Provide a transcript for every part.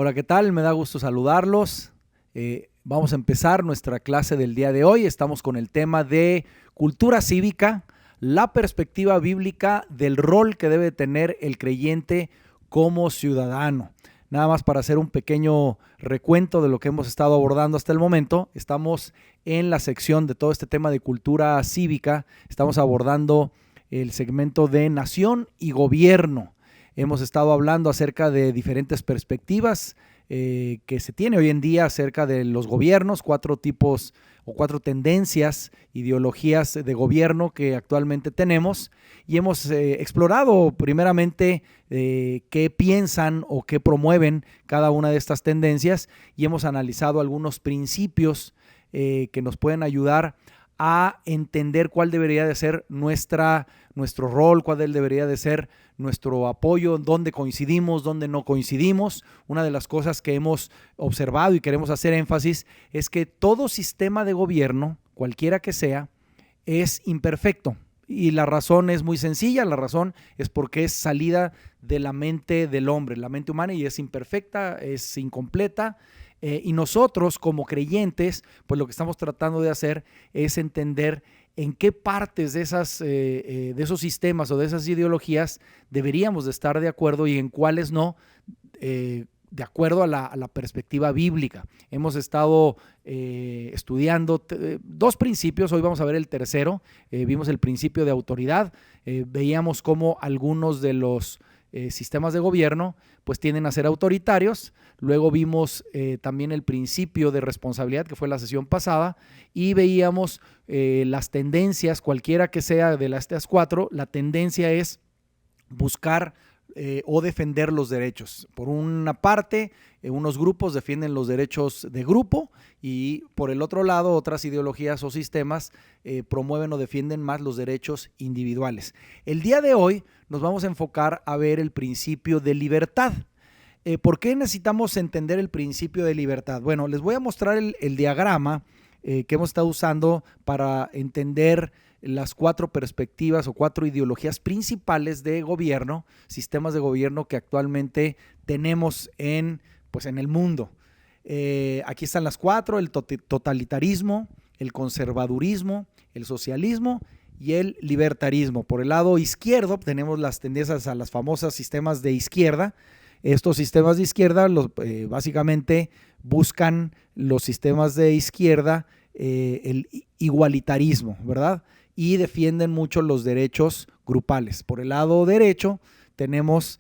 Hola, ¿qué tal? Me da gusto saludarlos. Vamos a empezar nuestra clase del día de hoy. Estamos con el tema de cultura cívica, la perspectiva bíblica del rol que debe tener el creyente como ciudadano. Nada más para hacer un pequeño recuento de lo que hemos estado abordando hasta el momento. Estamos en la sección de todo este tema de cultura cívica. Estamos abordando el segmento de nación y gobierno. Hemos estado hablando acerca de diferentes perspectivas que se tiene hoy en día acerca de los gobiernos, 4 tipos o 4 tendencias, ideologías de gobierno que actualmente tenemos, y hemos explorado primeramente qué piensan o qué promueven cada una de estas tendencias, y hemos analizado algunos principios que nos pueden ayudar a entender cuál debería de ser nuestro rol, cuál debería de ser nuestro apoyo, dónde coincidimos, dónde no coincidimos. Una de las cosas que hemos observado y queremos hacer énfasis es que todo sistema de gobierno, cualquiera que sea, es imperfecto. Y la razón es muy sencilla, la razón es porque es salida de la mente del hombre, la mente humana, y es imperfecta, es incompleta. Y nosotros como creyentes, pues lo que estamos tratando de hacer es entender en qué partes de esos sistemas o de esas ideologías deberíamos de estar de acuerdo y en cuáles no, de acuerdo a la perspectiva bíblica. Hemos estado estudiando 2 principios, hoy vamos a ver el tercero. Vimos el principio de autoridad, veíamos cómo algunos de los sistemas de gobierno pues tienden a ser autoritarios. Luego vimos también el principio de responsabilidad, que fue la sesión pasada, y veíamos las tendencias, cualquiera que sea de estas 4, la tendencia es buscar o defender los derechos. Por una parte, unos grupos defienden los derechos de grupo, y por el otro lado, otras ideologías o sistemas promueven o defienden más los derechos individuales. El día de hoy nos vamos a enfocar a ver el principio de libertad. ¿Por qué necesitamos entender el principio de libertad? Bueno, les voy a mostrar el diagrama que hemos estado usando para entender las 4 perspectivas o 4 ideologías principales de gobierno, sistemas de gobierno que actualmente tenemos pues en el mundo. Aquí están las 4, el totalitarismo, el conservadurismo, el socialismo y el libertarismo. Por el lado izquierdo tenemos las tendencias a las famosas sistemas de izquierda. Estos sistemas de izquierda básicamente buscan los sistemas de izquierda el igualitarismo, ¿verdad? Y defienden mucho los derechos grupales. Por el lado derecho tenemos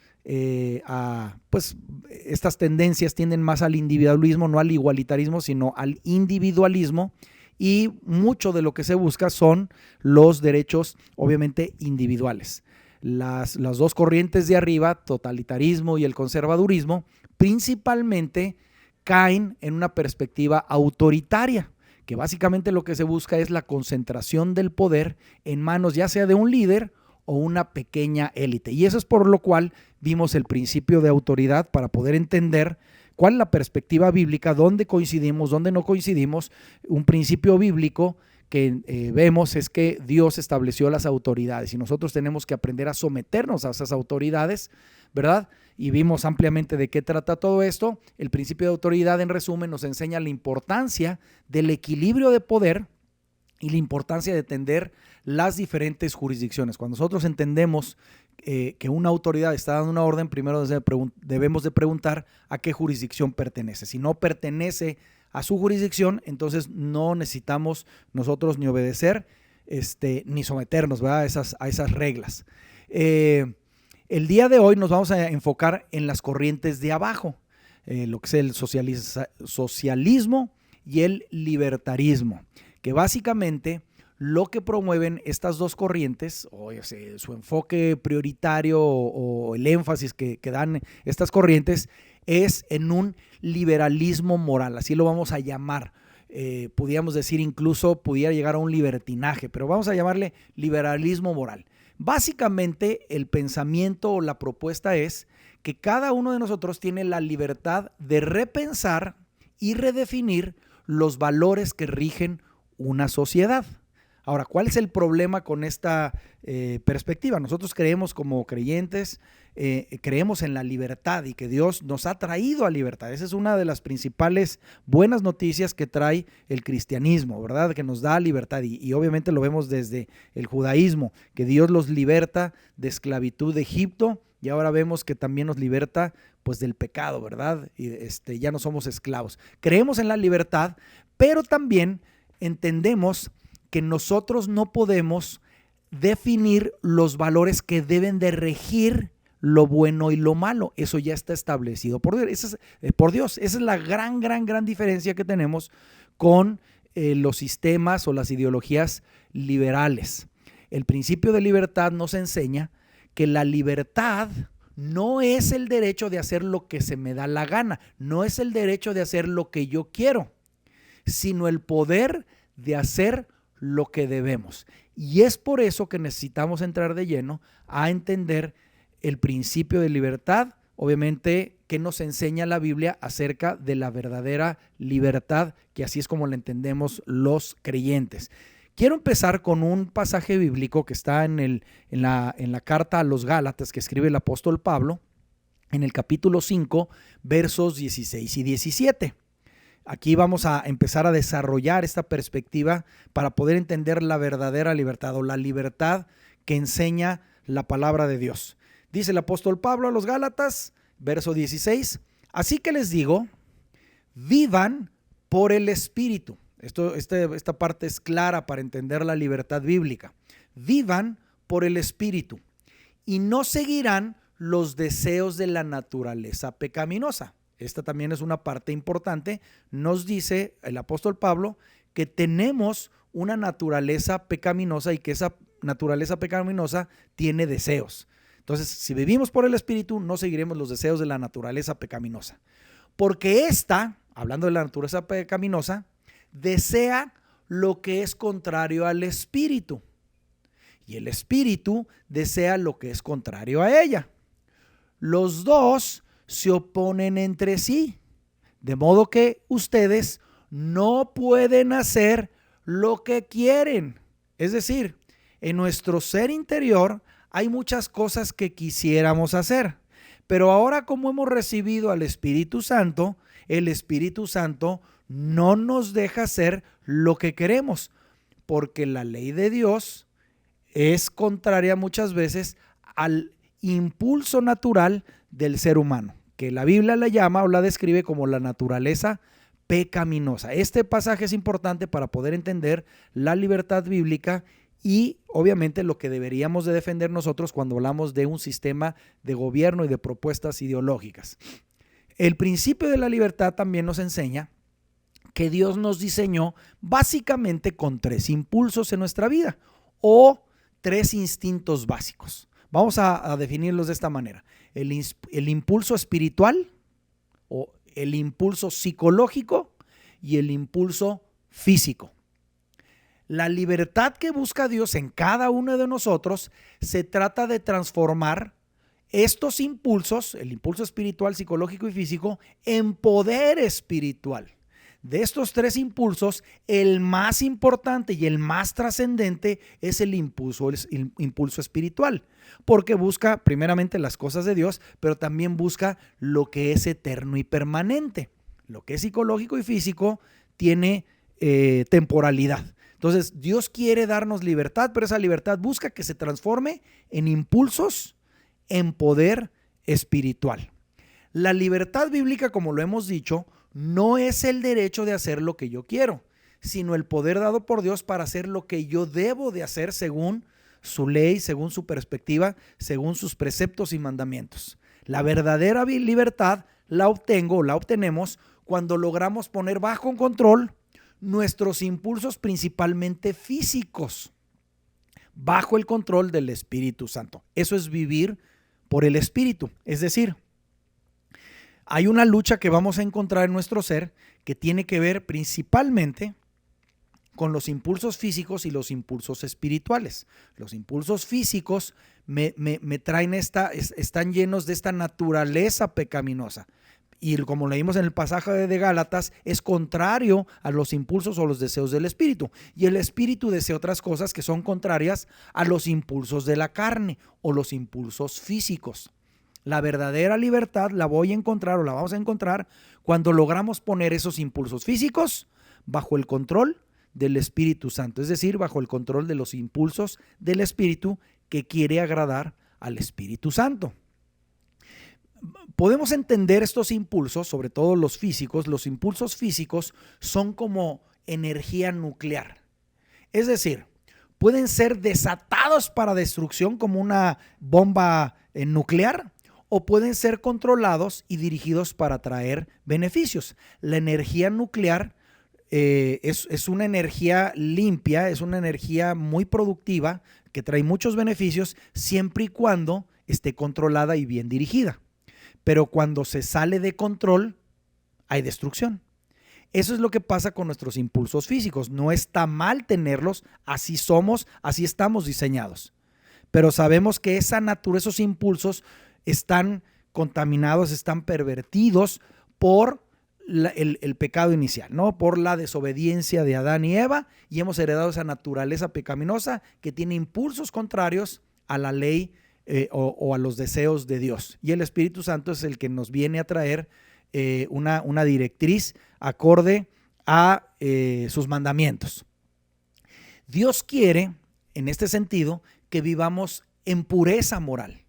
pues estas tendencias tienden más al individualismo, no al igualitarismo, sino al individualismo, y mucho de lo que se busca son los derechos obviamente individuales. Las 2 corrientes de arriba, totalitarismo y el conservadurismo, principalmente caen en una perspectiva autoritaria, que básicamente lo que se busca es la concentración del poder en manos ya sea de un líder o una pequeña élite. Y eso es por lo cual vimos el principio de autoridad, para poder entender cuál es la perspectiva bíblica, dónde coincidimos, dónde no coincidimos. Un principio bíblico que vemos es que Dios estableció las autoridades y nosotros tenemos que aprender a someternos a esas autoridades, ¿verdad? Y vimos ampliamente de qué trata todo esto. El principio de autoridad, en resumen, nos enseña la importancia del equilibrio de poder y la importancia de entender las diferentes jurisdicciones. Cuando nosotros entendemos que una autoridad está dando una orden, primero debemos de preguntar a qué jurisdicción pertenece. Si no pertenece a su jurisdicción, entonces no necesitamos nosotros ni obedecer ni someternos, ¿verdad?, a esas reglas. El día de hoy nos vamos a enfocar en las corrientes de abajo, lo que es el socialismo y el libertarismo, que básicamente lo que promueven estas 2 corrientes, o su enfoque prioritario o el énfasis que dan estas corrientes, es en un liberalismo moral, así lo vamos a llamar. Pudiéramos decir, incluso pudiera llegar a un libertinaje, pero vamos a llamarle liberalismo moral. Básicamente el pensamiento o la propuesta es que cada uno de nosotros tiene la libertad de repensar y redefinir los valores que rigen una sociedad. Ahora, ¿cuál es el problema con esta perspectiva? Nosotros creemos como creyentes, creemos en la libertad y que Dios nos ha traído a libertad. Esa es una de las principales buenas noticias que trae el cristianismo, ¿verdad? Que nos da libertad y obviamente lo vemos desde el judaísmo, que Dios los liberta de esclavitud de Egipto y ahora vemos que también nos liberta pues del pecado, ¿verdad? Y ya no somos esclavos. Creemos en la libertad, pero también entendemos que nosotros no podemos definir los valores que deben de regir lo bueno y lo malo. Eso ya está establecido por Dios. Esa es la gran diferencia que tenemos con los sistemas o las ideologías liberales. El principio de libertad nos enseña que la libertad no es el derecho de hacer lo que se me da la gana, no es el derecho de hacer lo que yo quiero, sino el poder de hacer lo que debemos. Y es por eso que necesitamos entrar de lleno a entender el principio de libertad, obviamente que nos enseña la Biblia acerca de la verdadera libertad, que así es como la entendemos los creyentes. Quiero empezar con un pasaje bíblico que está en la carta a los Gálatas que escribe el apóstol Pablo, en el capítulo 5, versos 16 y 17. Aquí vamos a empezar a desarrollar esta perspectiva para poder entender la verdadera libertad o la libertad que enseña la palabra de Dios. Dice el apóstol Pablo a los Gálatas, verso 16, así que les digo, vivan por el Espíritu. Esta parte es clara para entender la libertad bíblica. Vivan por el Espíritu y no seguirán los deseos de la naturaleza pecaminosa. Esta también es una parte importante. Nos dice el apóstol Pablo que tenemos una naturaleza pecaminosa y que esa naturaleza pecaminosa tiene deseos. Entonces, si vivimos por el Espíritu, no seguiremos los deseos de la naturaleza pecaminosa. Porque esta, hablando de la naturaleza pecaminosa, desea lo que es contrario al Espíritu. Y el Espíritu desea lo que es contrario a ella. Los dos se oponen entre sí, de modo que ustedes no pueden hacer lo que quieren. Es decir, en nuestro ser interior hay muchas cosas que quisiéramos hacer, pero ahora como hemos recibido al Espíritu Santo, el Espíritu Santo no nos deja hacer lo que queremos, porque la ley de Dios es contraria muchas veces al impulso natural del ser humano, que la Biblia la llama o la describe como la naturaleza pecaminosa. Este pasaje es importante para poder entender la libertad bíblica y obviamente lo que deberíamos de defender nosotros cuando hablamos de un sistema de gobierno y de propuestas ideológicas. El principio de la libertad también nos enseña que Dios nos diseñó básicamente con 3 impulsos en nuestra vida o 3 instintos básicos. Vamos a definirlos de esta manera. El impulso espiritual o el impulso psicológico y el impulso físico. La libertad que busca Dios en cada uno de nosotros se trata de transformar estos impulsos, el impulso espiritual, psicológico y físico, en poder espiritual. De estos 3 impulsos, el más importante y el más trascendente es el impulso espiritual, porque busca primeramente las cosas de Dios, pero también busca lo que es eterno y permanente. Lo que es psicológico y físico tiene temporalidad. Entonces, Dios quiere darnos libertad, pero esa libertad busca que se transforme en impulsos, en poder espiritual. La libertad bíblica, como lo hemos dicho, no es el derecho de hacer lo que yo quiero, sino el poder dado por Dios para hacer lo que yo debo de hacer según su ley, según su perspectiva, según sus preceptos y mandamientos. La verdadera libertad la obtenemos cuando logramos poner bajo control nuestros impulsos principalmente físicos, bajo el control del Espíritu Santo. Eso es vivir por el Espíritu, es decir, hay una lucha que vamos a encontrar en nuestro ser que tiene que ver principalmente con los impulsos físicos y los impulsos espirituales. Los impulsos físicos me traen están llenos de esta naturaleza pecaminosa y como leímos en el pasaje de Gálatas, es contrario a los impulsos o los deseos del espíritu. Y el espíritu desea otras cosas que son contrarias a los impulsos de la carne o los impulsos físicos. La verdadera libertad la voy a encontrar o la vamos a encontrar cuando logramos poner esos impulsos físicos bajo el control del Espíritu Santo, es decir, bajo el control de los impulsos del Espíritu que quiere agradar al Espíritu Santo. Podemos entender estos impulsos, sobre todo los físicos. Los impulsos físicos son como energía nuclear. Es decir, pueden ser desatados para destrucción como una bomba nuclear o pueden ser controlados y dirigidos para traer beneficios. La energía nuclear es una energía limpia, es una energía muy productiva que trae muchos beneficios siempre y cuando esté controlada y bien dirigida. Pero cuando se sale de control, hay destrucción. Eso es lo que pasa con nuestros impulsos físicos. No está mal tenerlos, así somos, así estamos diseñados. Pero sabemos que esos impulsos están contaminados, están pervertidos por el pecado inicial, ¿no? Por la desobediencia de Adán y Eva, y hemos heredado esa naturaleza pecaminosa que tiene impulsos contrarios a la ley o a los deseos de Dios. Y el Espíritu Santo es el que nos viene a traer una directriz acorde a sus mandamientos. Dios quiere, en este sentido, que vivamos en pureza moral,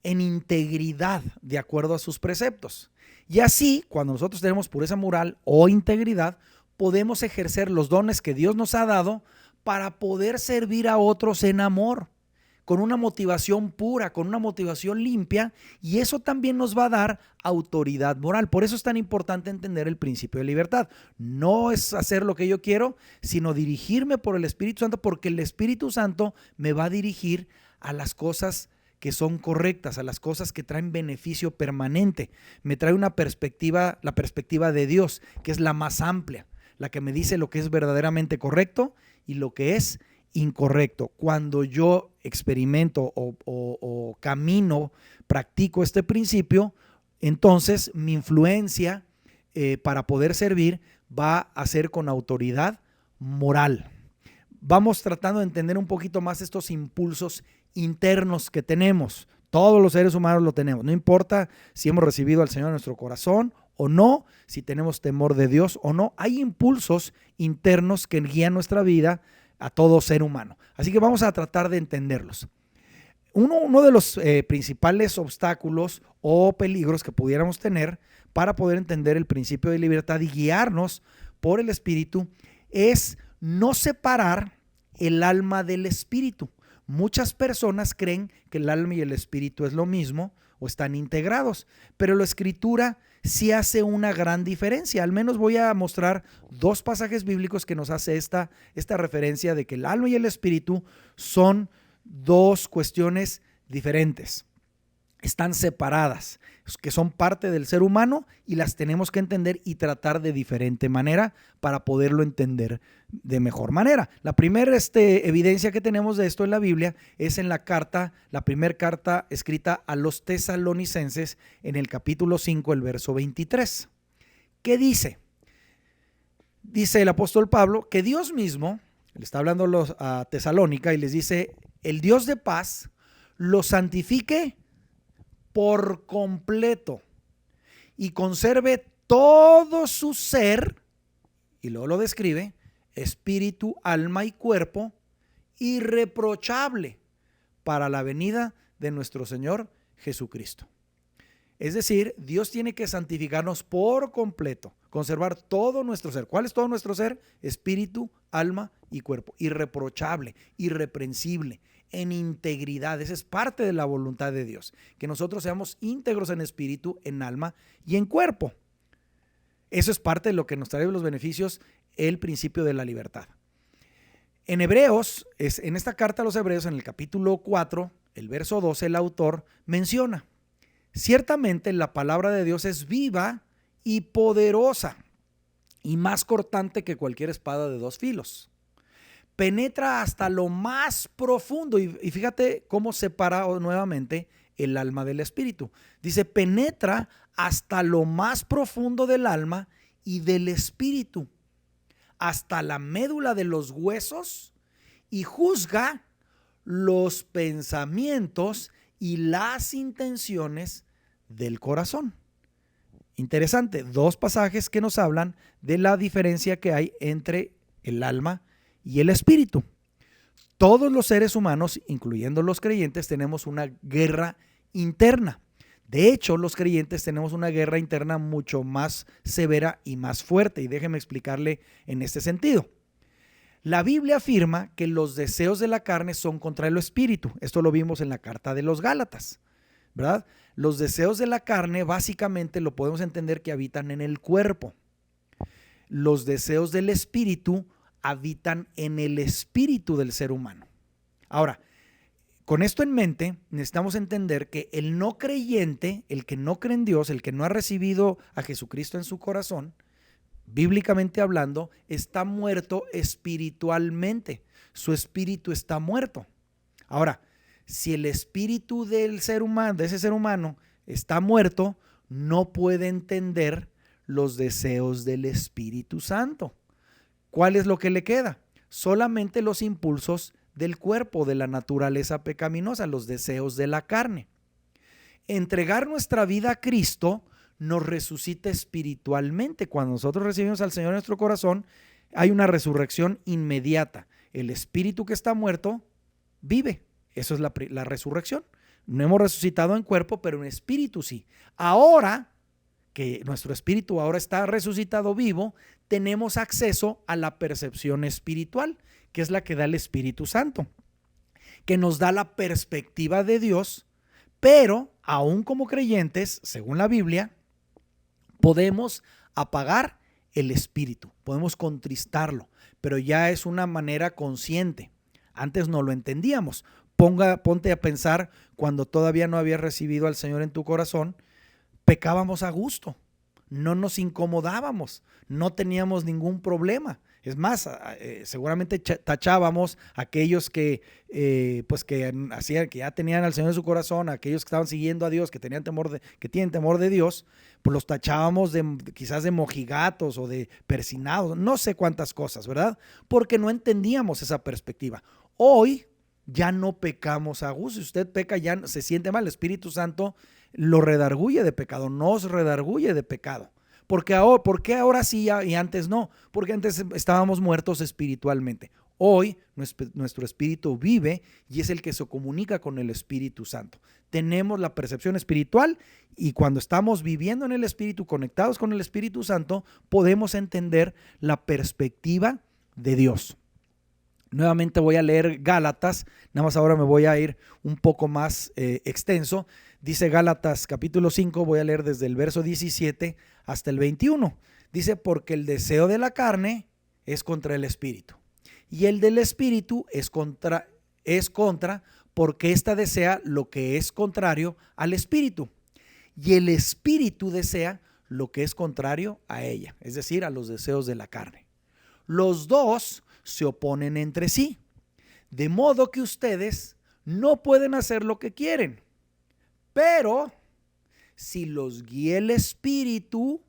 en integridad de acuerdo a sus preceptos. Y así, cuando nosotros tenemos pureza moral o integridad, podemos ejercer los dones que Dios nos ha dado para poder servir a otros en amor, con una motivación pura, con una motivación limpia, y eso también nos va a dar autoridad moral. Por eso es tan importante entender el principio de libertad. No es hacer lo que yo quiero, sino dirigirme por el Espíritu Santo, porque el Espíritu Santo me va a dirigir a las cosas que son correctas, a las cosas que traen beneficio permanente. Me trae una perspectiva, la perspectiva de Dios, que es la más amplia, la que me dice lo que es verdaderamente correcto y lo que es incorrecto. Cuando yo experimento o camino, practico este principio, entonces mi influencia para poder servir va a ser con autoridad moral. Vamos tratando de entender un poquito más estos impulsos internos que tenemos. Todos los seres humanos lo tenemos. No importa si hemos recibido al Señor en nuestro corazón o no, si tenemos temor de Dios o no. Hay impulsos internos que guían nuestra vida a todo ser humano. Así que vamos a tratar de entenderlos. Uno de los principales obstáculos o peligros que pudiéramos tener para poder entender el principio de libertad y guiarnos por el Espíritu es no separar el alma del espíritu. Muchas personas creen que el alma y el espíritu es lo mismo o están integrados, pero la Escritura sí hace una gran diferencia. Al menos voy a mostrar dos pasajes bíblicos que nos hace esta referencia de que el alma y el espíritu son dos cuestiones diferentes. Están separadas, que son parte del ser humano y las tenemos que entender y tratar de diferente manera para poderlo entender de mejor manera. La primera evidencia que tenemos de esto en la Biblia es en la primera carta escrita a los tesalonicenses en el capítulo 5, el verso 23. ¿Qué dice? Dice el apóstol Pablo que Dios mismo, le está hablando a Tesalónica y les dice, el Dios de paz los santifique por completo y conserve todo su ser, y luego lo describe, espíritu, alma y cuerpo, irreprochable para la venida de nuestro Señor Jesucristo. Es decir, Dios tiene que santificarnos por completo, conservar todo nuestro ser. ¿Cuál es todo nuestro ser? Espíritu, alma y cuerpo, irreprochable, irreprensible, en integridad. Esa es parte de la voluntad de Dios, que nosotros seamos íntegros en espíritu, en alma y en cuerpo. Eso es parte de lo que nos trae los beneficios, el principio de la libertad. En Hebreos, en esta carta a los Hebreos, en el capítulo 4, el verso 12, el autor menciona, ciertamente la palabra de Dios es viva y poderosa y más cortante que cualquier espada de dos filos. Penetra hasta lo más profundo y fíjate cómo separa nuevamente el alma del espíritu. Dice, penetra hasta lo más profundo del alma y del espíritu, hasta la médula de los huesos, y juzga los pensamientos y las intenciones del corazón. Interesante, dos pasajes que nos hablan de la diferencia que hay entre el alma y el espíritu. Todos los seres humanos, incluyendo los creyentes, tenemos una guerra interna. De hecho, los creyentes tenemos una guerra interna mucho más severa y más fuerte. Y déjeme explicarle en este sentido. La Biblia afirma que los deseos de la carne son contra el espíritu. Esto lo vimos en la carta de los Gálatas, ¿verdad? Los deseos de la carne básicamente lo podemos entender que habitan en el cuerpo. Los deseos del espíritu habitan en el espíritu del ser humano. Ahora, con esto en mente, necesitamos entender que el no creyente, el que no cree en Dios, el que no ha recibido a Jesucristo en su corazón, bíblicamente hablando, está muerto espiritualmente. Su espíritu está muerto. Ahora, si el espíritu del ser humano, de ese ser humano, está muerto, no puede entender los deseos del Espíritu Santo. ¿Cuál es lo que le queda? Solamente los impulsos del cuerpo, de la naturaleza pecaminosa, los deseos de la carne. Entregar nuestra vida a Cristo nos resucita espiritualmente. Cuando nosotros recibimos al Señor en nuestro corazón, hay una resurrección inmediata. El espíritu que está muerto vive. Eso es la resurrección. No hemos resucitado en cuerpo, pero en espíritu sí. Ahora que nuestro espíritu ahora está resucitado vivo, tenemos acceso a la percepción espiritual, que es la que da el Espíritu Santo, que nos da la perspectiva de Dios, pero aún como creyentes, según la Biblia, podemos apagar el espíritu, podemos contristarlo, pero ya es una manera consciente. Antes no lo entendíamos. Ponte a pensar cuando todavía no habías recibido al Señor en tu corazón, pecábamos a gusto, no nos incomodábamos, no teníamos ningún problema. Es más, seguramente tachábamos a aquellos que hacían, que ya tenían al Señor en su corazón, a aquellos que estaban siguiendo a Dios, que tienen temor de Dios, pues los tachábamos quizás de mojigatos o de persinados, no sé cuántas cosas, ¿verdad? Porque no entendíamos esa perspectiva. Hoy ya no pecamos a gusto. Si usted peca, ya se siente mal. El Espíritu Santo lo redarguye de pecado, nos redarguye de pecado. ¿Por qué ahora sí y antes no? Porque antes estábamos muertos espiritualmente. Hoy nuestro espíritu vive y es el que se comunica con el Espíritu Santo. Tenemos la percepción espiritual y cuando estamos viviendo en el Espíritu, conectados con el Espíritu Santo, podemos entender la perspectiva de Dios. Nuevamente voy a leer Gálatas, nada más ahora me voy a ir un poco más extenso. Dice Gálatas capítulo 5, voy a leer desde el verso 17 hasta el 21. Dice, porque el deseo de la carne es contra el espíritu y el del espíritu es contra porque ésta desea lo que es contrario al espíritu y el espíritu desea lo que es contrario a ella, es decir, a los deseos de la carne. Los dos se oponen entre sí, de modo que ustedes no pueden hacer lo que quieren. Pero si los guía el Espíritu,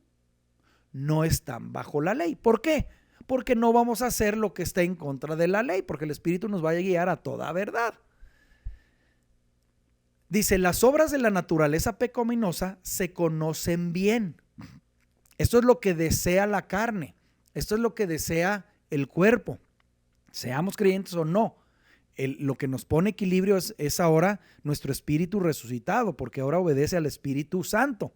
no están bajo la ley. ¿Por qué? Porque no vamos a hacer lo que está en contra de la ley, porque el Espíritu nos va a guiar a toda verdad. Dice, las obras de la naturaleza pecaminosa se conocen bien. Esto es lo que desea la carne. Esto es lo que desea el cuerpo. Seamos creyentes o no. Lo que nos pone equilibrio es ahora nuestro espíritu resucitado, porque ahora obedece al Espíritu Santo.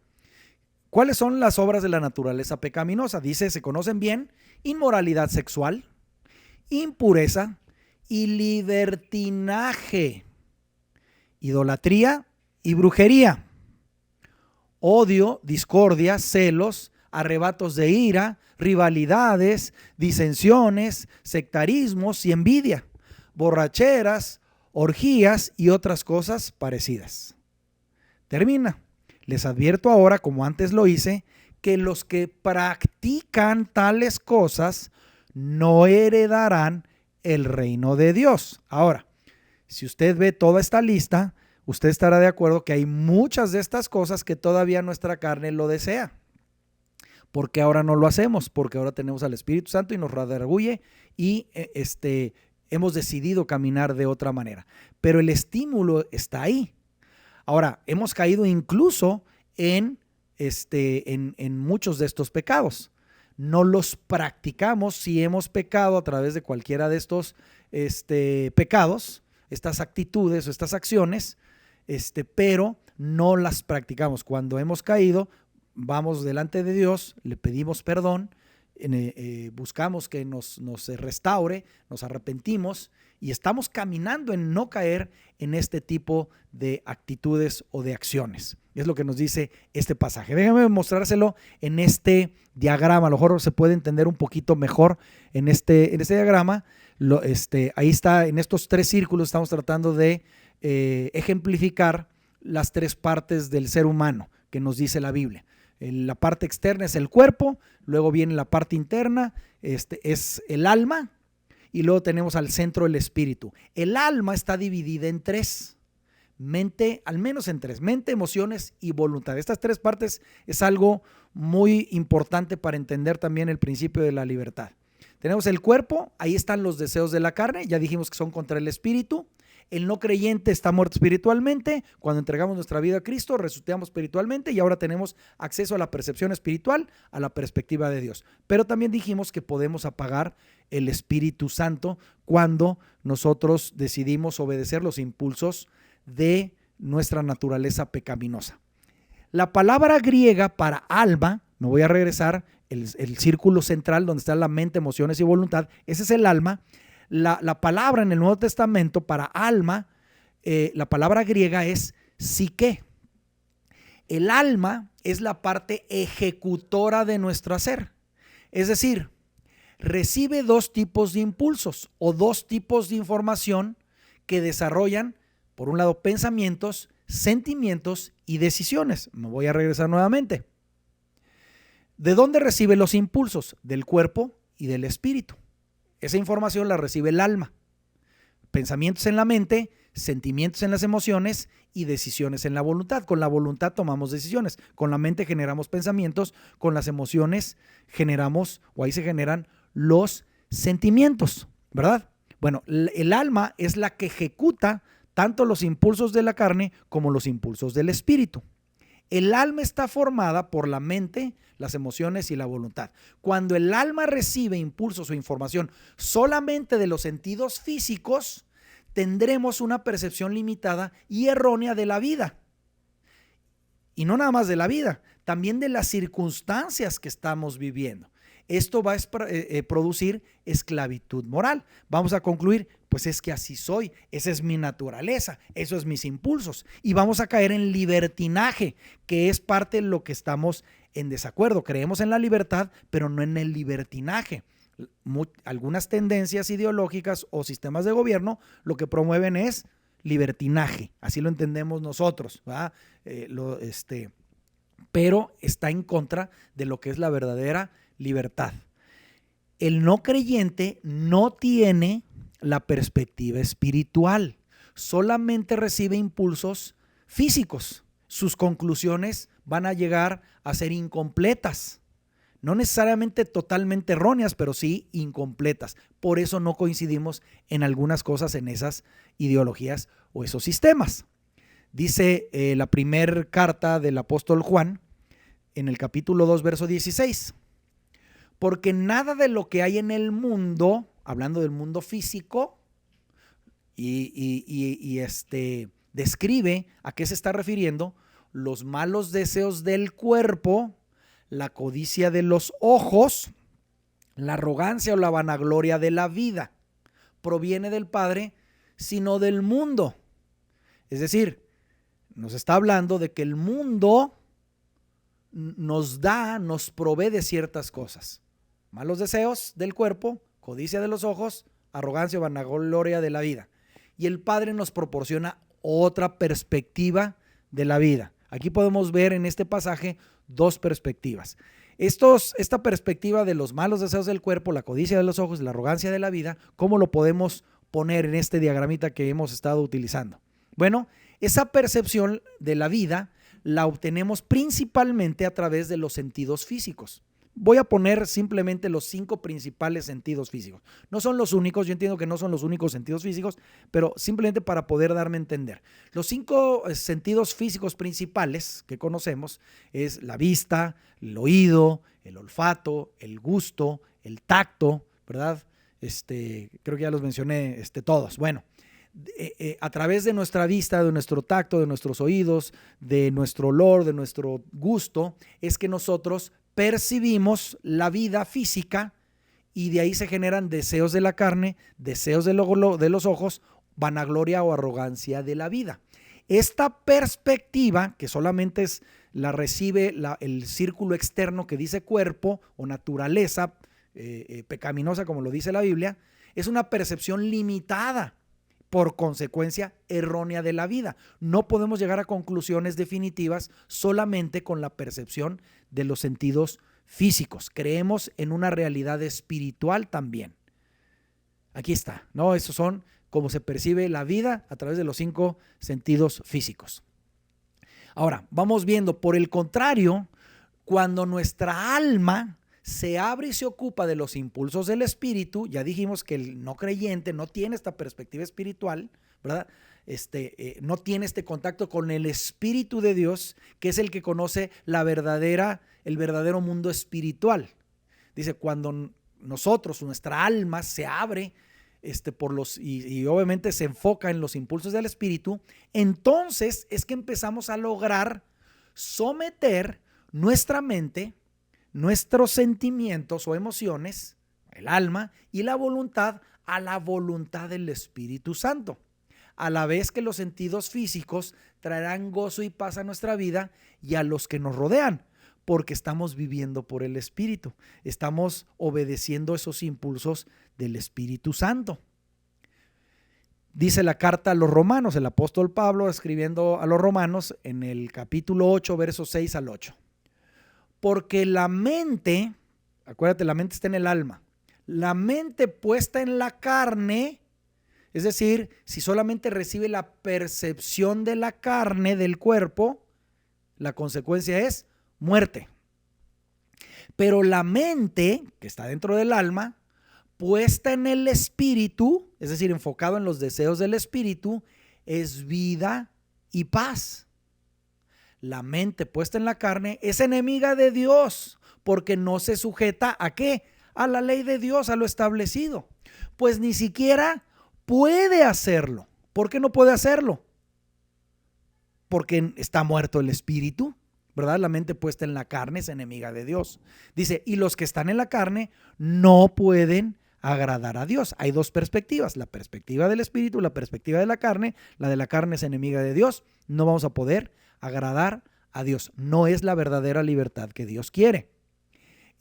¿Cuáles son las obras de la naturaleza pecaminosa? Dice, se conocen bien: inmoralidad sexual, impureza y libertinaje, idolatría y brujería, odio, discordia, celos, arrebatos de ira, rivalidades, disensiones, sectarismos y envidia, borracheras, orgías y otras cosas parecidas. Termina. Les advierto ahora, como antes lo hice, que los que practican tales cosas no heredarán el reino de Dios. Ahora, si usted ve toda esta lista, usted estará de acuerdo que hay muchas de estas cosas que todavía nuestra carne lo desea. ¿Por qué ahora no lo hacemos? Porque ahora tenemos al Espíritu Santo y nos redarguye y hemos decidido caminar de otra manera. Pero el estímulo está ahí. Ahora, hemos caído incluso en muchos de estos pecados. No los practicamos si hemos pecado a través de cualquiera de estos pecados, estas actitudes o estas acciones, pero no las practicamos. Cuando hemos caído, vamos delante de Dios, le pedimos perdón, buscamos que nos restaure, nos arrepentimos y estamos caminando en no caer en este tipo de actitudes o de acciones. Es lo que nos dice este pasaje. Déjame mostrárselo en este diagrama. A lo mejor se puede entender un poquito mejor en este diagrama. Ahí está, en estos 3 círculos estamos tratando de ejemplificar las 3 partes del ser humano que nos dice la Biblia. La parte externa es el cuerpo, luego viene la parte interna, es el alma, y luego tenemos al centro el espíritu. El alma está dividida en 3, al menos en 3, mente, emociones y voluntad. Estas 3 partes es algo muy importante para entender también el principio de la libertad. Tenemos el cuerpo, ahí están los deseos de la carne, ya dijimos que son contra el espíritu. El no creyente está muerto espiritualmente. Cuando entregamos nuestra vida a Cristo, resucitamos espiritualmente y ahora tenemos acceso a la percepción espiritual, a la perspectiva de Dios. Pero también dijimos que podemos apagar el Espíritu Santo cuando nosotros decidimos obedecer los impulsos de nuestra naturaleza pecaminosa. La palabra griega para alma, me voy a regresar, el círculo central donde está la mente, emociones y voluntad, ese es el alma. La palabra en el Nuevo Testamento para alma, la palabra griega es psique. El alma es la parte ejecutora de nuestro hacer. Es decir, recibe 2 tipos de impulsos o 2 tipos de información que desarrollan, por un lado, pensamientos, sentimientos y decisiones. Me voy a regresar nuevamente. ¿De dónde recibe los impulsos? Del cuerpo y del espíritu. Esa información la recibe el alma. Pensamientos en la mente, sentimientos en las emociones y decisiones en la voluntad. Con la voluntad tomamos decisiones. Con la mente generamos pensamientos. Con las emociones ahí se generan los sentimientos, ¿verdad? Bueno, el alma es la que ejecuta tanto los impulsos de la carne como los impulsos del espíritu. El alma está formada por la mente, las emociones y la voluntad. Cuando el alma recibe impulsos o información solamente de los sentidos físicos, tendremos una percepción limitada y errónea de la vida. Y no nada más de la vida, también de las circunstancias que estamos viviendo. Esto va a producir esclavitud moral. Vamos a concluir, pues es que así soy, esa es mi naturaleza, esos son mis impulsos. Y vamos a caer en libertinaje, que es parte de lo que estamos en desacuerdo. Creemos en la libertad, pero no en el libertinaje. Algunas tendencias ideológicas o sistemas de gobierno lo que promueven es libertinaje, así lo entendemos nosotros, ¿verdad? Pero está en contra de lo que es la verdadera libertad. El no creyente no tiene la perspectiva espiritual, solamente recibe impulsos físicos. Sus conclusiones van a llegar a ser incompletas, no necesariamente totalmente erróneas, pero sí incompletas. Por eso no coincidimos en algunas cosas en esas ideologías o esos sistemas. Dice la primera carta del apóstol Juan en el capítulo 2, verso 16. Porque nada de lo que hay en el mundo, hablando del mundo físico, describe a qué se está refiriendo: los malos deseos del cuerpo, la codicia de los ojos, la arrogancia o la vanagloria de la vida, proviene del Padre, sino del mundo. Es decir, nos está hablando de que el mundo nos provee de ciertas cosas. Malos deseos del cuerpo, codicia de los ojos, arrogancia o vanagloria de la vida. Y el Padre nos proporciona otra perspectiva de la vida. Aquí podemos ver en este pasaje 2 perspectivas. Esta perspectiva de los malos deseos del cuerpo, la codicia de los ojos y la arrogancia de la vida, ¿cómo lo podemos poner en este diagramita que hemos estado utilizando? Bueno, Esa percepción de la vida la obtenemos principalmente a través de los sentidos físicos. Voy a poner simplemente los 5 principales sentidos físicos. No son los únicos, yo entiendo que no son los únicos sentidos físicos, pero simplemente para poder darme a entender. Los 5 sentidos físicos principales que conocemos es la vista, el oído, el olfato, el gusto, el tacto, ¿verdad? Creo que ya los mencioné todos. Bueno, a través de nuestra vista, de nuestro tacto, de nuestros oídos, de nuestro olor, de nuestro gusto, es que nosotros percibimos la vida física y de ahí se generan deseos de la carne, deseos de los ojos, vanagloria o arrogancia de la vida. Esta perspectiva, que solamente la recibe el círculo externo que dice cuerpo o naturaleza pecaminosa, como lo dice la Biblia, es una percepción limitada, por consecuencia errónea de la vida. No podemos llegar a conclusiones definitivas solamente con la percepción de los sentidos físicos. Creemos en una realidad espiritual también. Aquí está, ¿no? Esos son cómo se percibe la vida a través de los 5 sentidos físicos. Ahora, vamos viendo, por el contrario, cuando nuestra alma se abre y se ocupa de los impulsos del espíritu, ya dijimos que el no creyente no tiene esta perspectiva espiritual, ¿verdad? No tiene este contacto con el Espíritu de Dios, que es el que conoce el verdadero mundo espiritual. Dice, cuando nuestra alma se abre y obviamente se enfoca en los impulsos del espíritu, entonces es que empezamos a lograr someter nuestra mente, nuestros sentimientos o emociones, el alma y la voluntad a la voluntad del Espíritu Santo, a la vez que los sentidos físicos traerán gozo y paz a nuestra vida y a los que nos rodean, porque estamos viviendo por el Espíritu, estamos obedeciendo esos impulsos del Espíritu Santo. Dice la carta a los romanos, el apóstol Pablo escribiendo a los romanos en el capítulo 8, versos 6 al 8. Porque la mente, acuérdate, la mente está en el alma, la mente puesta en la carne, es decir, si solamente recibe la percepción de la carne del cuerpo, la consecuencia es muerte. Pero la mente, que está dentro del alma, puesta en el espíritu, es decir, enfocado en los deseos del espíritu, es vida y paz. La mente puesta en la carne es enemiga de Dios porque no se sujeta ¿a qué? A la ley de Dios, a lo establecido. Pues ni siquiera puede hacerlo. ¿Por qué no puede hacerlo? Porque está muerto el espíritu, ¿verdad? La mente puesta en la carne es enemiga de Dios. Dice, y los que están en la carne no pueden agradar a Dios. Hay 2 perspectivas, la perspectiva del espíritu, la perspectiva de la carne. La de la carne es enemiga de Dios. No vamos a poder agradar a Dios. No es la verdadera libertad que Dios quiere.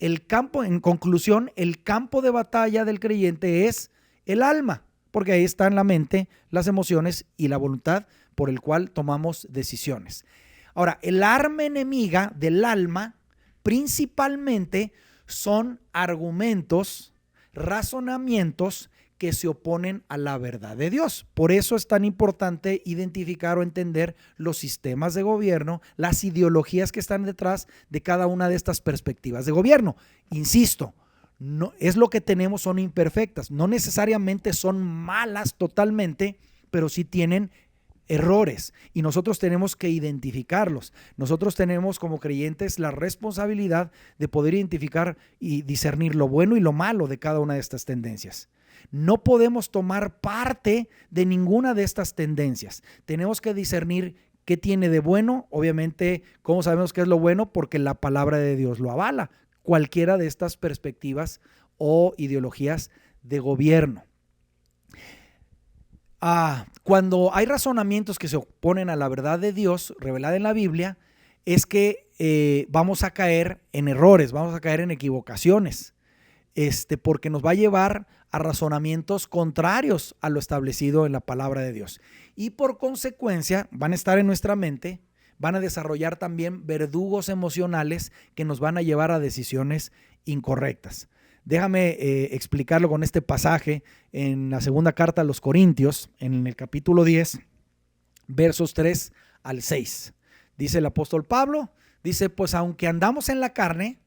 En conclusión, el campo de batalla del creyente es el alma, porque ahí están la mente, las emociones y la voluntad por el cual tomamos decisiones. Ahora, el arma enemiga del alma principalmente son argumentos, razonamientos que se oponen a la verdad de Dios. Por eso es tan importante identificar o entender los sistemas de gobierno, las ideologías que están detrás de cada una de estas perspectivas de gobierno. Insisto, no es lo que tenemos, son imperfectas, no necesariamente son malas totalmente, pero sí tienen errores y nosotros tenemos que identificarlos. Nosotros tenemos como creyentes la responsabilidad de poder identificar y discernir lo bueno y lo malo de cada una de estas tendencias. No podemos tomar parte de ninguna de estas tendencias. Tenemos que discernir qué tiene de bueno. Obviamente, ¿cómo sabemos qué es lo bueno? Porque la palabra de Dios lo avala. Cualquiera de estas perspectivas o ideologías de gobierno. Cuando hay razonamientos que se oponen a la verdad de Dios revelada en la Biblia, es que vamos a caer en errores, vamos a caer en equivocaciones, porque nos va a llevar a razonamientos contrarios a lo establecido en la palabra de Dios. Y por consecuencia van a estar en nuestra mente, van a desarrollar también verdugos emocionales que nos van a llevar a decisiones incorrectas. Déjame explicarlo con este pasaje en la segunda carta a los Corintios, en el capítulo 10, versos 3 al 6. Dice el apóstol Pablo, dice, pues aunque andamos en la carne,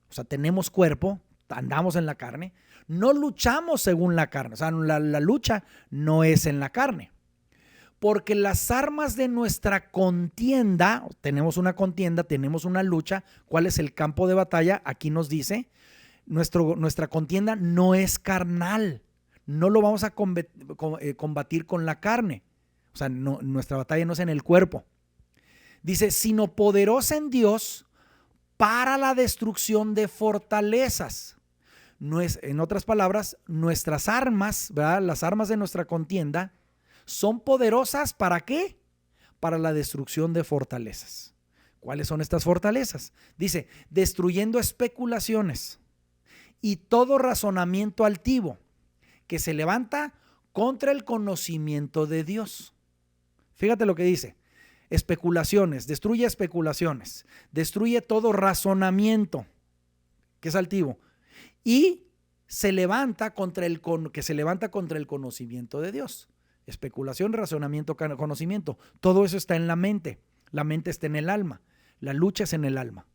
o sea, tenemos cuerpo, andamos en la carne, no luchamos según la carne, o sea, la lucha no es en la carne. Porque las armas de nuestra contienda, tenemos una contienda, tenemos una lucha. ¿Cuál es el campo de batalla? Aquí nos dice, nuestra contienda no es carnal, no lo vamos a combatir con la carne. O sea, nuestra batalla no es en el cuerpo. Dice, sino poderosa en Dios para la destrucción de fortalezas. En otras palabras, nuestras armas, ¿verdad? Las armas de nuestra contienda son poderosas ¿para qué? Para la destrucción de fortalezas. ¿Cuáles son estas fortalezas? Dice, destruyendo especulaciones y todo razonamiento altivo que se levanta contra el conocimiento de Dios. Fíjate lo que dice. Especulaciones, destruye todo razonamiento que es altivo y se levanta contra el conocimiento de Dios. Especulación, razonamiento, conocimiento. Todo eso está en la mente. La mente está en el alma. La lucha es en el alma.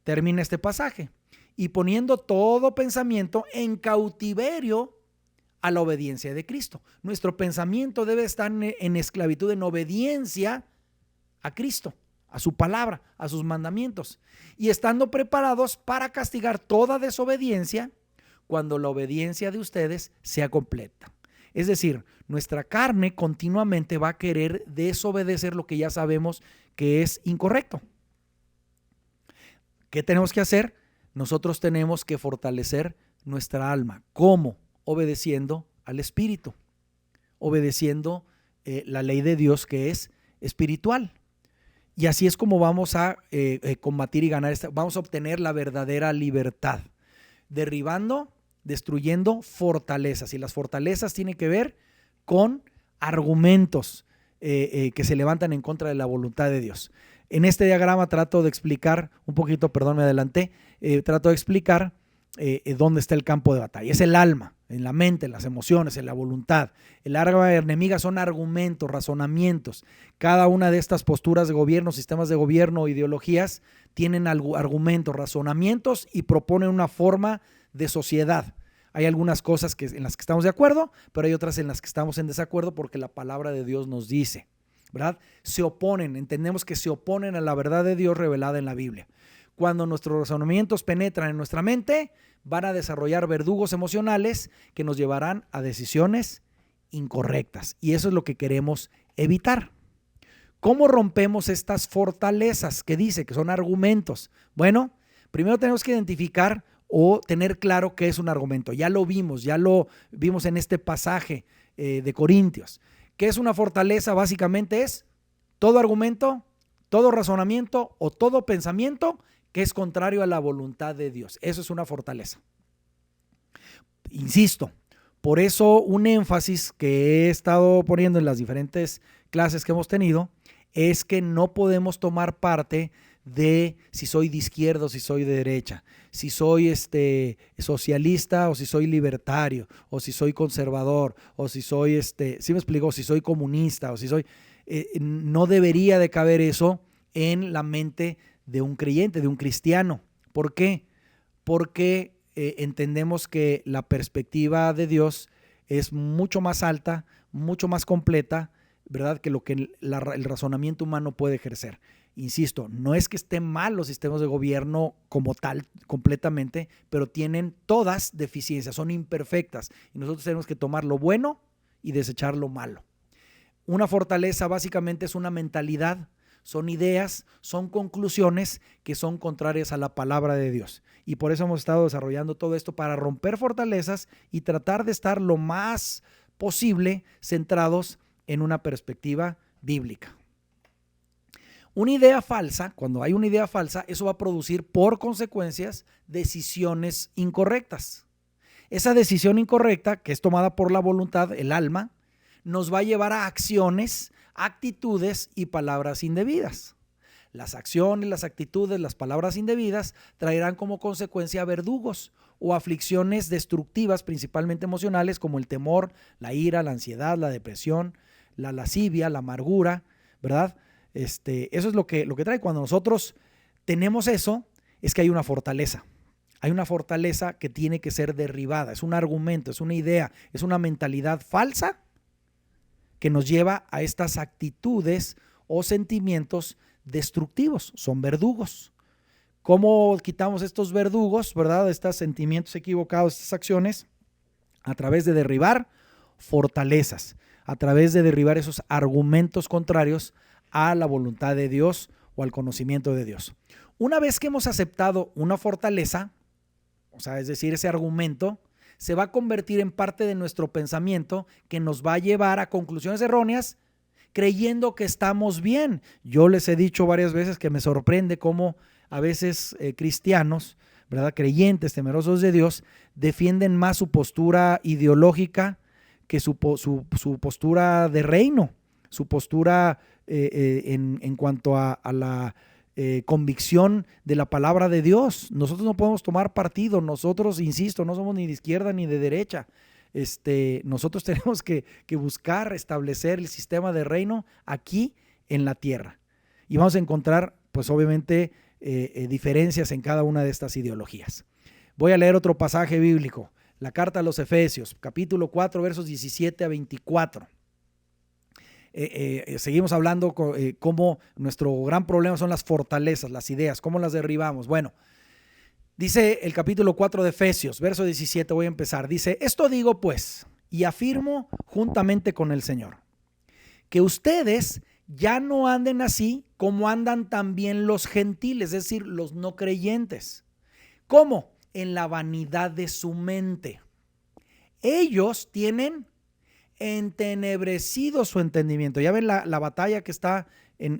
Termina este pasaje. Y poniendo todo pensamiento en cautiverio a la obediencia de Cristo. Nuestro pensamiento debe estar en esclavitud, en obediencia a Cristo, a su palabra, a sus mandamientos. Y estando preparados para castigar toda desobediencia cuando la obediencia de ustedes sea completa. Es decir, nuestra carne continuamente va a querer desobedecer lo que ya sabemos que es incorrecto. ¿Qué tenemos que hacer? Nosotros tenemos que fortalecer nuestra alma. ¿Cómo? Obedeciendo al Espíritu, obedeciendo la ley de Dios que es espiritual. Y así es como vamos a combatir y ganar, vamos a obtener la verdadera libertad, destruyendo fortalezas. Y las fortalezas tienen que ver con argumentos que se levantan en contra de la voluntad de Dios. En este diagrama trato de explicar un poquito, perdón, me adelanté, trato de explicar dónde está el campo de batalla. Es el alma, en la mente, en las emociones, en la voluntad. El arma enemiga son argumentos, razonamientos. Cada una de estas posturas de gobierno, sistemas de gobierno, ideologías, tienen argumentos, razonamientos y proponen una forma de sociedad. Hay algunas cosas en las que estamos de acuerdo, pero hay otras en las que estamos en desacuerdo porque la palabra de Dios nos dice, ¿verdad? Se oponen, entendemos que se oponen a la verdad de Dios revelada en la Biblia. Cuando nuestros razonamientos penetran en nuestra mente, van a desarrollar verdugos emocionales que nos llevarán a decisiones incorrectas. Y eso es lo que queremos evitar. ¿Cómo rompemos estas fortalezas que dice que son argumentos? Bueno, primero tenemos que identificar o tener claro qué es un argumento. Ya lo vimos en este pasaje de Corintios. ¿Qué es una fortaleza? Básicamente es todo argumento, todo razonamiento o todo pensamiento que es contrario a la voluntad de Dios. Eso es una fortaleza. Insisto, por eso un énfasis que he estado poniendo en las diferentes clases que hemos tenido es que no podemos tomar parte de si soy de izquierda o si soy de derecha, si soy socialista o si soy libertario, o si soy conservador, o si soy, ¿sí me explico? Si soy comunista, o si soy, no debería de caber eso en la mente de un creyente, de un cristiano. ¿Por qué? Porque entendemos que la perspectiva de Dios es mucho más alta, mucho más completa, ¿verdad? Que lo que el razonamiento humano puede ejercer. Insisto, no es que estén mal los sistemas de gobierno como tal, completamente, pero tienen todas deficiencias, son imperfectas. Y nosotros tenemos que tomar lo bueno y desechar lo malo. Una fortaleza básicamente es una mentalidad, son ideas, son conclusiones que son contrarias a la palabra de Dios. Y por eso hemos estado desarrollando todo esto para romper fortalezas y tratar de estar lo más posible centrados en una perspectiva bíblica. Una idea falsa, cuando hay una idea falsa, eso va a producir por consecuencias decisiones incorrectas. Esa decisión incorrecta, que es tomada por la voluntad, el alma, nos va a llevar a acciones, actitudes y palabras indebidas. Las acciones, las actitudes, las palabras indebidas traerán como consecuencia verdugos o aflicciones destructivas, principalmente emocionales, como el temor, la ira, la ansiedad, la depresión, la lascivia, la amargura, ¿verdad? Eso es lo que trae. Cuando nosotros tenemos eso, es que hay una fortaleza. Hay una fortaleza que tiene que ser derribada. Es un argumento, es una idea, es una mentalidad falsa que nos lleva a estas actitudes o sentimientos destructivos. Son verdugos. ¿Cómo quitamos estos verdugos, verdad? Estos sentimientos equivocados, estas acciones, a través de derribar fortalezas, a través de derribar esos argumentos contrarios a la voluntad de Dios o al conocimiento de Dios. Una vez que hemos aceptado una fortaleza, o sea, es decir, ese argumento, se va a convertir en parte de nuestro pensamiento que nos va a llevar a conclusiones erróneas creyendo que estamos bien. Yo les he dicho varias veces que me sorprende cómo a veces cristianos, ¿verdad?, creyentes, temerosos de Dios, defienden más su postura ideológica que su postura de reino, su postura en cuanto a la convicción de la palabra de Dios. Nosotros no podemos tomar partido. Nosotros, insisto, no somos ni de izquierda ni de derecha. Nosotros tenemos que buscar establecer el sistema de reino aquí en la tierra. Y vamos a encontrar, pues obviamente, diferencias en cada una de estas ideologías. Voy a leer otro pasaje bíblico, la carta a los Efesios, capítulo 4, versos 17 a 24. Seguimos hablando cómo nuestro gran problema son las fortalezas, las ideas, cómo las derribamos. Bueno, dice el capítulo 4 de Efesios, verso 17, voy a empezar. Dice, esto digo pues, y afirmo juntamente con el Señor, que ustedes ya no anden así como andan también los gentiles, es decir, los no creyentes. ¿Cómo? En la vanidad de su mente. Ellos tienen entenebrecido su entendimiento. Ya ven la batalla que está en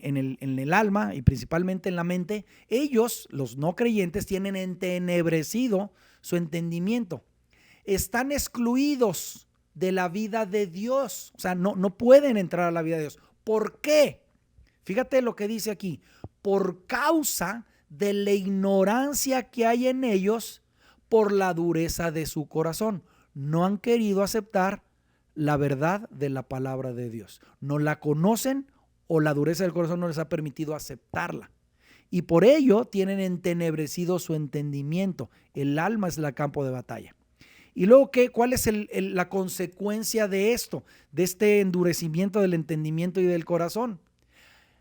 el alma y principalmente en la mente. Ellos, los no creyentes, tienen entenebrecido su entendimiento. Están excluidos de la vida de Dios. O sea, no pueden entrar a la vida de Dios. ¿Por qué? Fíjate lo que dice aquí. Por causa de la ignorancia que hay en ellos por la dureza de su corazón. No han querido aceptar la verdad de la palabra de Dios. No la conocen o la dureza del corazón no les ha permitido aceptarla. Y por ello tienen entenebrecido su entendimiento. El alma es el campo de batalla. Y luego, ¿cuál es la consecuencia de esto? De este endurecimiento del entendimiento y del corazón.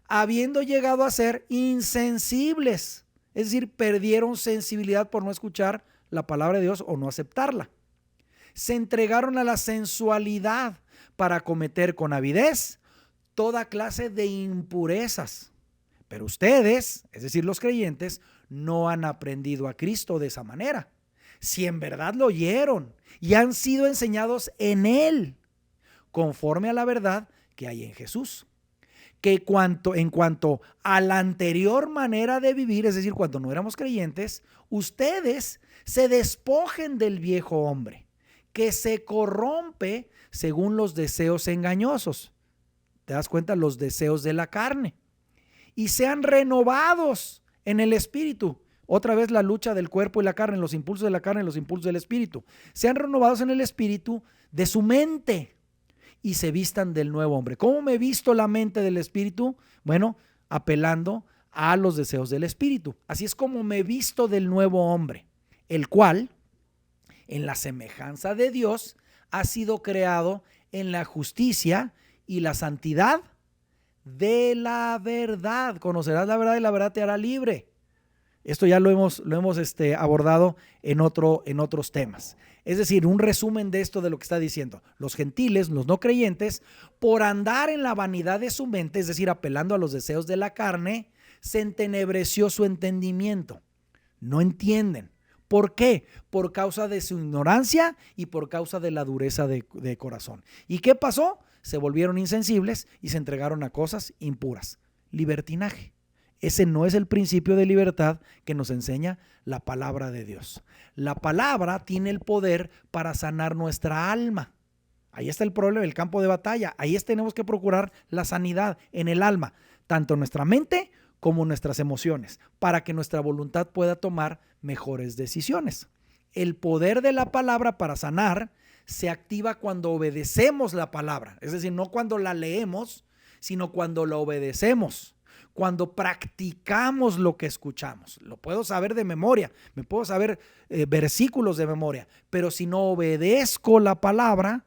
Habiendo llegado a ser insensibles. Es decir, perdieron sensibilidad por no escuchar la palabra de Dios o no aceptarla. Se entregaron a la sensualidad para cometer con avidez toda clase de impurezas. Pero ustedes, es decir, los creyentes, no han aprendido a Cristo de esa manera. Si en verdad lo oyeron y han sido enseñados en Él, conforme a la verdad que hay en Jesús. Que en cuanto a la anterior manera de vivir, es decir, cuando no éramos creyentes, ustedes se despojen del viejo hombre, que se corrompe según los deseos engañosos. ¿Te das cuenta? Los deseos de la carne. Y sean renovados en el espíritu. Otra vez la lucha del cuerpo y la carne, los impulsos de la carne y los impulsos del espíritu. Sean renovados en el espíritu de su mente y se vistan del nuevo hombre. ¿Cómo me visto la mente del espíritu? Bueno, apelando a los deseos del espíritu. Así es como me visto del nuevo hombre, el cual, en la semejanza de Dios, ha sido creado en la justicia y la santidad de la verdad. Conocerás la verdad y la verdad te hará libre. Esto ya lo hemos abordado en otros temas. Es decir, un resumen de esto de lo que está diciendo. Los gentiles, los no creyentes, por andar en la vanidad de su mente, es decir, apelando a los deseos de la carne, se entenebreció su entendimiento. No entienden. ¿Por qué? Por causa de su ignorancia y por causa de la dureza de corazón. ¿Y qué pasó? Se volvieron insensibles y se entregaron a cosas impuras. Libertinaje. Ese no es el principio de libertad que nos enseña la palabra de Dios. La palabra tiene el poder para sanar nuestra alma. Ahí está el problema, el campo de batalla. Ahí tenemos que procurar la sanidad en el alma, tanto en nuestra mente como en nuestras emociones, para que nuestra voluntad pueda tomar mejores decisiones. El poder de la palabra para sanar se activa cuando obedecemos la palabra. Es decir, no cuando la leemos, sino cuando la obedecemos. Cuando practicamos lo que escuchamos. Lo puedo saber de memoria, me puedo saber versículos de memoria, pero si no obedezco la palabra,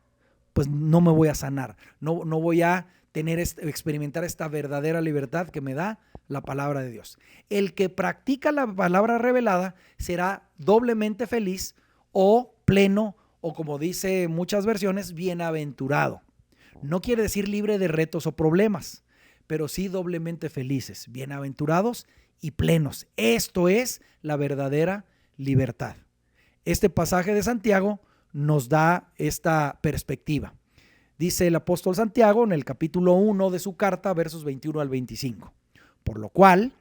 pues no me voy a sanar, no voy a experimentar esta verdadera libertad que me da la palabra de Dios. El que practica la palabra revelada será doblemente feliz o pleno, o como dice muchas versiones, bienaventurado. No quiere decir libre de retos o problemas, pero sí doblemente felices, bienaventurados y plenos. Esto es la verdadera libertad. Este pasaje de Santiago nos da esta perspectiva. Dice el apóstol Santiago en el capítulo 1 de su carta, versos 21 al 25. Por lo cual,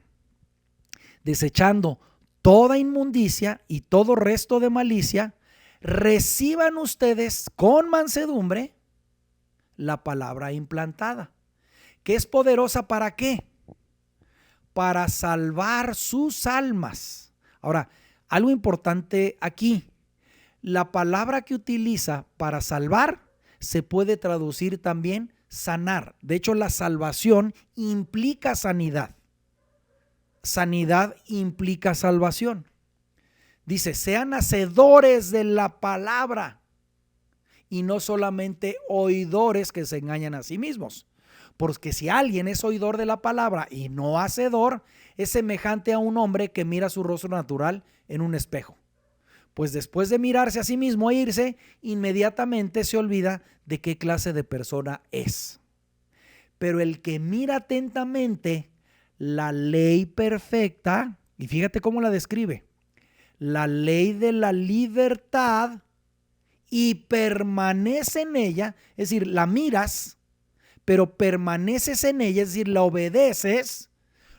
desechando toda inmundicia y todo resto de malicia, reciban ustedes con mansedumbre la palabra implantada, que es poderosa ¿para qué? Para salvar sus almas. Ahora, algo importante aquí, la palabra que utiliza para salvar se puede traducir también sanar. De hecho, la salvación implica sanidad. Sanidad implica salvación. Dice, sean hacedores de la palabra y no solamente oidores que se engañan a sí mismos. Porque si alguien es oidor de la palabra y no hacedor, es semejante a un hombre que mira su rostro natural en un espejo. Pues después de mirarse a sí mismo e irse, inmediatamente se olvida de qué clase de persona es. Pero el que mira atentamente la ley perfecta, y fíjate cómo la describe, la ley de la libertad, y permanece en ella, es decir, la miras, pero permaneces en ella, es decir, la obedeces,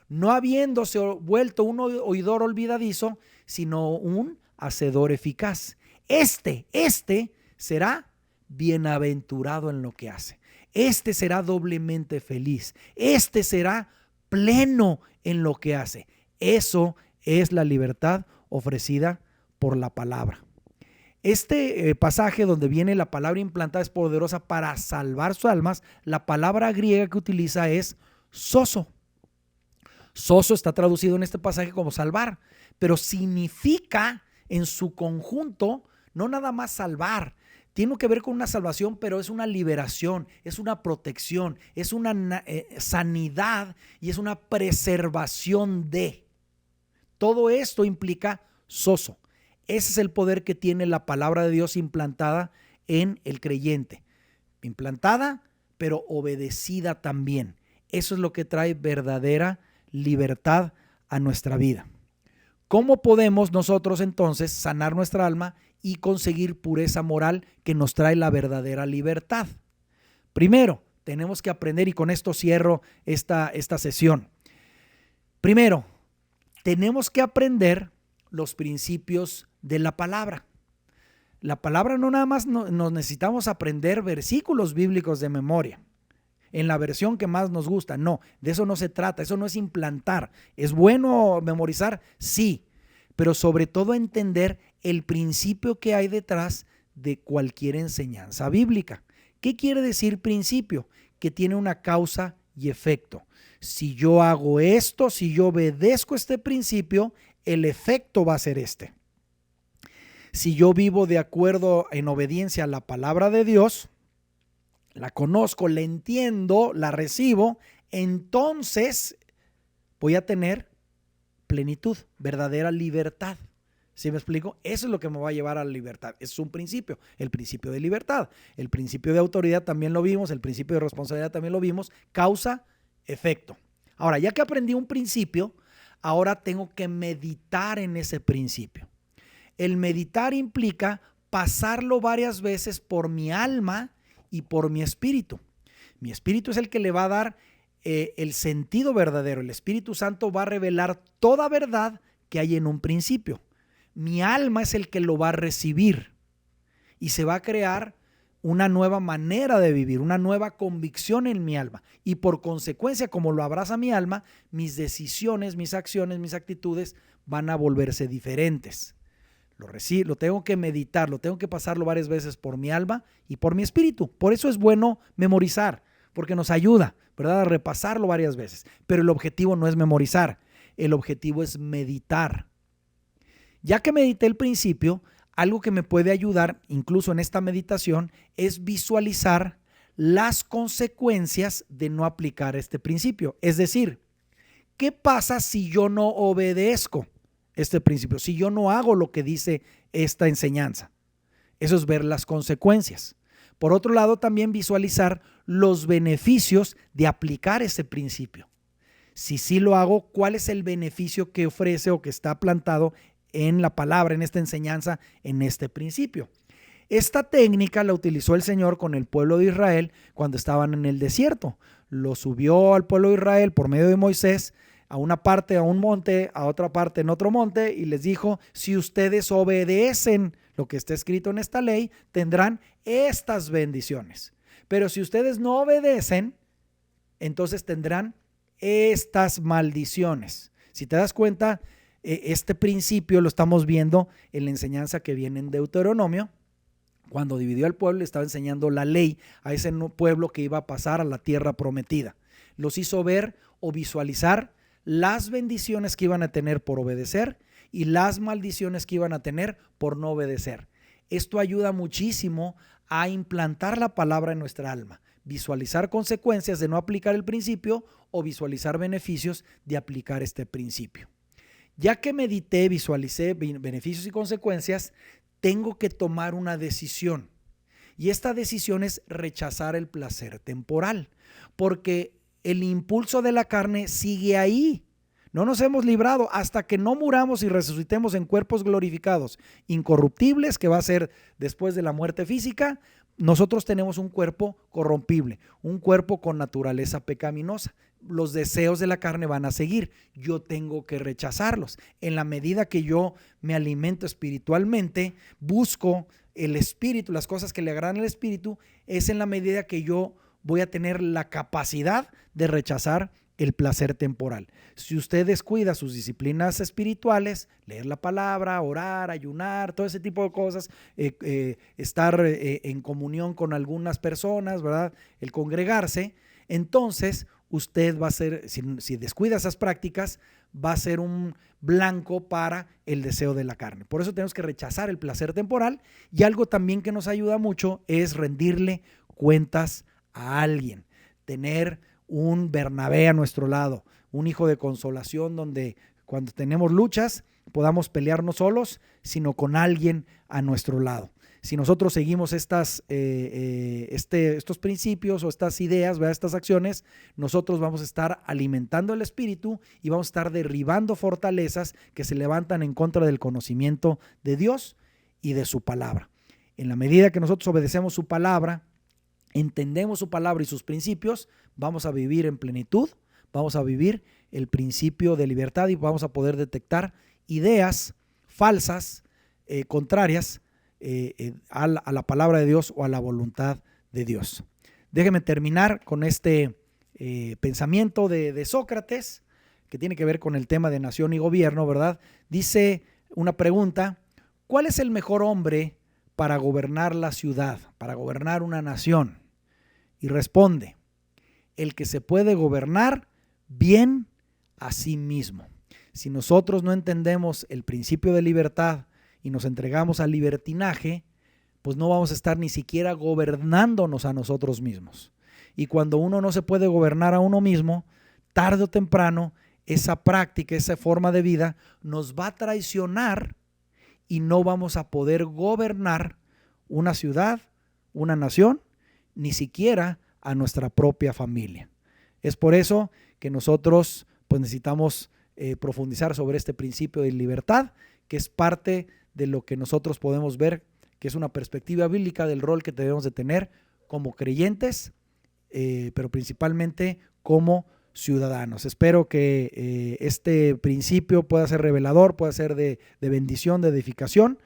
no habiéndose vuelto un oidor olvidadizo, sino un hacedor eficaz. Este será bienaventurado en lo que hace. Este será doblemente feliz. Este será pleno en lo que hace. Eso es la libertad ofrecida por la palabra. Este pasaje donde viene la palabra implantada es poderosa para salvar sus almas. La palabra griega que utiliza es sozo. Sozo está traducido en este pasaje como salvar, pero significa en su conjunto no nada más salvar. Tiene que ver con una salvación, pero es una liberación, es una protección, es una sanidad y es una preservación de. Todo esto implica sozo. Ese es el poder que tiene la palabra de Dios implantada en el creyente. Implantada, pero obedecida también. Eso es lo que trae verdadera libertad a nuestra vida. ¿Cómo podemos nosotros entonces sanar nuestra alma y conseguir pureza moral que nos trae la verdadera libertad? Primero, tenemos que aprender, y con esto cierro esta sesión. Primero, tenemos que aprender los principios de la palabra. La palabra no nada más nos necesitamos aprender versículos bíblicos de memoria en la versión que más nos gusta. No, de eso no se trata, eso no es implantar. ¿Es bueno memorizar? Sí, pero sobre todo entender el principio que hay detrás de cualquier enseñanza bíblica. ¿Qué quiere decir principio? Que tiene una causa y efecto. Si yo hago esto, si yo obedezco este principio, el efecto va a ser este. Si yo vivo de acuerdo en obediencia a la palabra de Dios, la conozco, la entiendo, la recibo, entonces voy a tener plenitud, verdadera libertad. ¿Sí me explico? Eso es lo que me va a llevar a la libertad. Es un principio, el principio de libertad. El principio de autoridad también lo vimos, el principio de responsabilidad también lo vimos. Causa, efecto. Ahora, ya que aprendí un principio, ahora tengo que meditar en ese principio. El meditar implica pasarlo varias veces por mi alma y por mi espíritu. Mi espíritu es el que le va a dar el sentido verdadero. El Espíritu Santo va a revelar toda verdad que hay en un principio. Mi alma es el que lo va a recibir y se va a crear una nueva manera de vivir, una nueva convicción en mi alma. Y por consecuencia, como lo abraza mi alma, mis decisiones, mis acciones, mis actitudes van a volverse diferentes. lo tengo que meditar, lo tengo que pasarlo varias veces por mi alma y por mi espíritu. Por eso es bueno memorizar, porque nos ayuda, ¿verdad?, a repasarlo varias veces. Pero el objetivo no es memorizar, el objetivo es meditar. Ya que medité el principio, algo que me puede ayudar, incluso en esta meditación, es visualizar las consecuencias de no aplicar este principio. Es decir, ¿qué pasa si yo no obedezco este principio? Si yo no hago lo que dice esta enseñanza. Eso es ver las consecuencias. Por otro lado, también visualizar los beneficios de aplicar ese principio. Si sí lo hago, ¿cuál es el beneficio que ofrece o que está plantado en la palabra, en esta enseñanza, en este principio? Esta técnica la utilizó el Señor con el pueblo de Israel cuando estaban en el desierto. Lo subió al pueblo de Israel por medio de Moisés a una parte a un monte, a otra parte en otro monte, y les dijo: si ustedes obedecen lo que está escrito en esta ley, tendrán estas bendiciones. Pero si ustedes no obedecen, entonces tendrán estas maldiciones. Si te das cuenta, este principio lo estamos viendo en la enseñanza que viene en Deuteronomio. Cuando dividió al pueblo, le estaba enseñando la ley a ese pueblo que iba a pasar a la tierra prometida. Los hizo ver o visualizar las bendiciones que iban a tener por obedecer y las maldiciones que iban a tener por no obedecer. Esto ayuda muchísimo a implantar la palabra en nuestra alma, visualizar consecuencias de no aplicar el principio o visualizar beneficios de aplicar este principio. Ya que medité, visualicé beneficios y consecuencias, tengo que tomar una decisión. Y esta decisión es rechazar el placer temporal, porque el impulso de la carne sigue ahí. No nos hemos librado hasta que no muramos y resucitemos en cuerpos glorificados, incorruptibles, que va a ser después de la muerte física. Nosotros tenemos un cuerpo corrompible, un cuerpo con naturaleza pecaminosa. Los deseos de la carne van a seguir. Yo tengo que rechazarlos. En la medida que yo me alimento espiritualmente, busco el espíritu, las cosas que le agradan al espíritu, es en la medida que yo voy a tener la capacidad de rechazar el placer temporal. Si usted descuida sus disciplinas espirituales, leer la palabra, orar, ayunar, todo ese tipo de cosas, estar en comunión con algunas personas, ¿verdad?, el congregarse, entonces usted va a ser, si descuida esas prácticas, va a ser un blanco para el deseo de la carne. Por eso tenemos que rechazar el placer temporal, y algo también que nos ayuda mucho es rendirle cuentas a alguien, tener un Bernabé a nuestro lado, un hijo de consolación donde cuando tenemos luchas podamos pelear no solos, sino con alguien a nuestro lado. Si nosotros seguimos estos principios o estas ideas, ¿verdad?, estas acciones, nosotros vamos a estar alimentando el espíritu y vamos a estar derribando fortalezas que se levantan en contra del conocimiento de Dios y de su palabra. En la medida que nosotros obedecemos su palabra, entendemos su palabra y sus principios, vamos a vivir en plenitud, vamos a vivir el principio de libertad y vamos a poder detectar ideas falsas, contrarias a la palabra de Dios o a la voluntad de Dios. Déjeme terminar con este pensamiento de Sócrates, que tiene que ver con el tema de nación y gobierno, ¿verdad? Dice una pregunta: ¿cuál es el mejor hombre para gobernar la ciudad, para gobernar una nación? Y responde: el que se puede gobernar bien a sí mismo. Si nosotros no entendemos el principio de libertad y nos entregamos al libertinaje, pues no vamos a estar ni siquiera gobernándonos a nosotros mismos. Y cuando uno no se puede gobernar a uno mismo, tarde o temprano, esa práctica, esa forma de vida nos va a traicionar y no vamos a poder gobernar una ciudad, una nación, ni siquiera a nuestra propia familia. Es por eso que nosotros pues necesitamos profundizar sobre este principio de libertad, que es parte de lo que nosotros podemos ver, que es una perspectiva bíblica del rol que debemos de tener como creyentes, pero principalmente como ciudadanos. Espero que este principio pueda ser revelador, pueda ser de bendición, de edificación,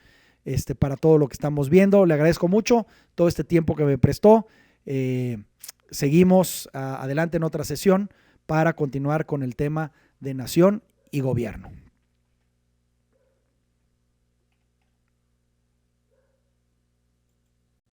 para todo lo que estamos viendo. Le agradezco mucho todo este tiempo que me prestó. Seguimos adelante en otra sesión para continuar con el tema de nación y gobierno.